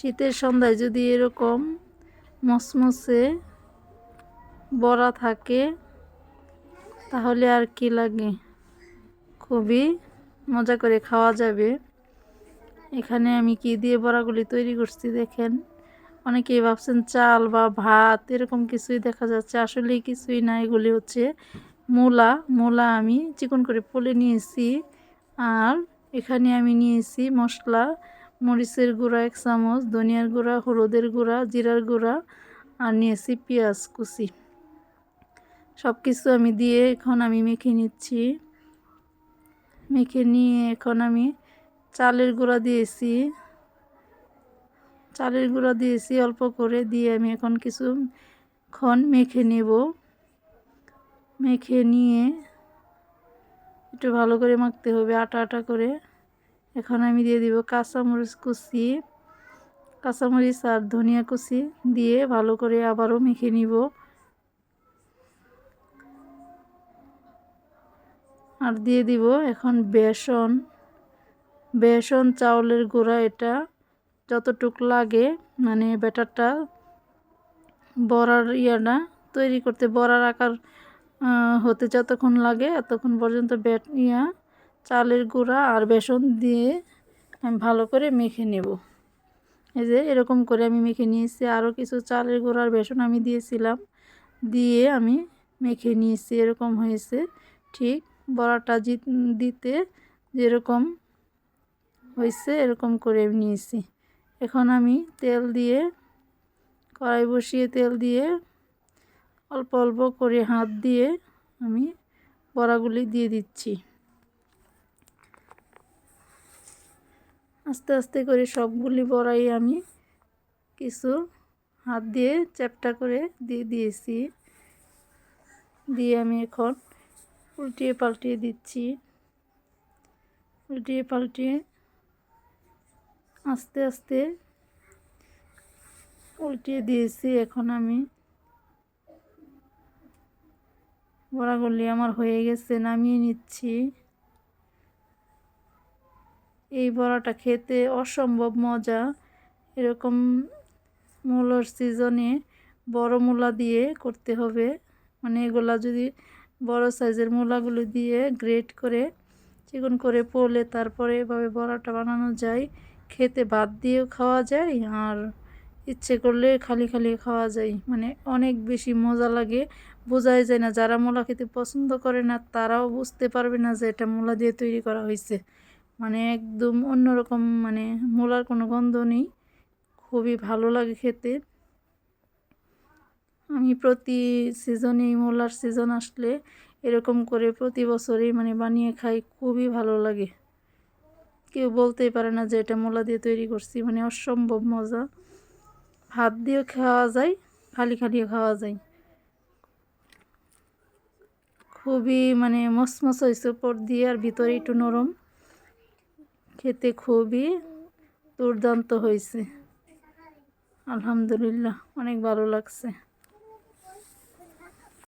শীতের সন্ধ্যায় যদি এরকম মচমচে বড়া থাকে তাহলে আর কি লাগে, খুবই মজা করে খাওয়া যাবে। এখানে আমি কি দিয়ে বড়াগুলি তৈরি করছি দেখেন। অনেকেই ভাবছেন চাল বা ভাত এরকম কিছুই দেখা যাচ্ছে, আসলে কিছুই না। এগুলি হচ্ছে মূলা আমি চিকন করে পলে নিয়েছি। আর এখানে আমি নিয়েছি মশলা, মরিচের গুঁড়া 1 চামচ, ধনিয়ার গুঁড়া, হলুদের গুঁড়া, জিরার গুঁড়া, আর নিয়েছি পেঁয়াজ কুচি। সব কিছু আমি দিয়ে এখন আমি মেখে নিচ্ছি। মেখে নিয়ে এখন আমি চালের গুঁড়া দিয়েছি অল্প করে, দিয়ে আমি এখন কিছুক্ষণ মেখে নেব। মেখে নিয়ে একটু ভালো করে মাখতে হবে, আটা আটা করে। এখন আমি দিয়ে দিব কাঁচামরিচ আর ধনিয়া কুচি দিয়ে ভালো করে আবারও মেখে নিব। আর দিয়ে দিব এখন বেসন চাউলের গুঁড়া, এটা যতটুক লাগে, মানে ব্যাটারটা বড়ার তৈরি করতে, বড়ার আকার হতে যতক্ষণ লাগে এতক্ষণ পর্যন্ত চালের গুঁড়া আর বেসন দিয়ে আমি ভালো করে মেখে নেব। এই যে এরকম করে আমি মেখে নিয়েছি। আরও কিছু চালের গুঁড়া আর বেসন আমি দিয়েছিলাম, দিয়ে আমি মেখে নিয়েছি। এরকম হয়েছে, ঠিক বড়াটা দিতে যেরকম হয়েছে এরকম করে নিয়েছি। এখন আমি কড়াই বসিয়ে তেল দিয়ে অল্প অল্প করে হাত দিয়ে আমি বড়াগুলি দিয়ে দিচ্ছি। আস্তে আস্তে করে সবগুলি বড়াই আমি কিছু হাত দিয়ে চ্যাপ্টা করে দিয়ে দিয়েছি। দিয়ে আমি এখন উল্টিয়ে পাল্টিয়ে দিচ্ছি। উল্টিয়ে পাল্টিয়ে আস্তে আস্তে উল্টিয়ে দিয়েছি। এখন আমি বড়াগুলি আমার হয়ে গেছে, নামিয়ে নিচ্ছি। এই বড়াটা খেতে অসম্ভব মজা। এরকম মূলার সিজনে বড় মূলা দিয়ে করতে হবে, মানে এগুলা যদি বড় সাইজের মূলাগুলো দিয়ে গ্রেট করে চিকন করে পড়লে তারপরে এভাবে বড়াটা বানানো যায়। খেতে ভাত দিয়েও খাওয়া যায়, আর ইচ্ছে করলে খালি খালি খাওয়া যায়, মানে অনেক বেশি মজা লাগে। বোঝাই যায় না, যারা মূলা খেতে পছন্দ করে না তারাও বুঝতে পারবে না যে এটা মূলা দিয়ে তৈরি করা হয়েছে। মানে একদম অন্যরকম, মানে মূলার কোনো গন্ধ নেই, খুবই ভালো লাগে খেতে। আমি প্রতি সিজনে, মূলার সিজন আসলে এরকম করে প্রতি বছরই মানে বানিয়ে খাই, খুবই ভালো লাগে। কেউ বলতেই পারে না যে এটা মূলা দিয়ে তৈরি করছি, মানে অসম্ভব মজা। ভাত দিয়েও খাওয়া যায়, খালি খালিও খাওয়া যায়। খুবই মানে মচমচ হয়েছে উপর দিয়ে, আর ভিতরে একটু নরম, খেতে খুবই দুর্দান্ত হয়েছে। আলহামদুলিল্লাহ, অনেক ভালো লাগছে।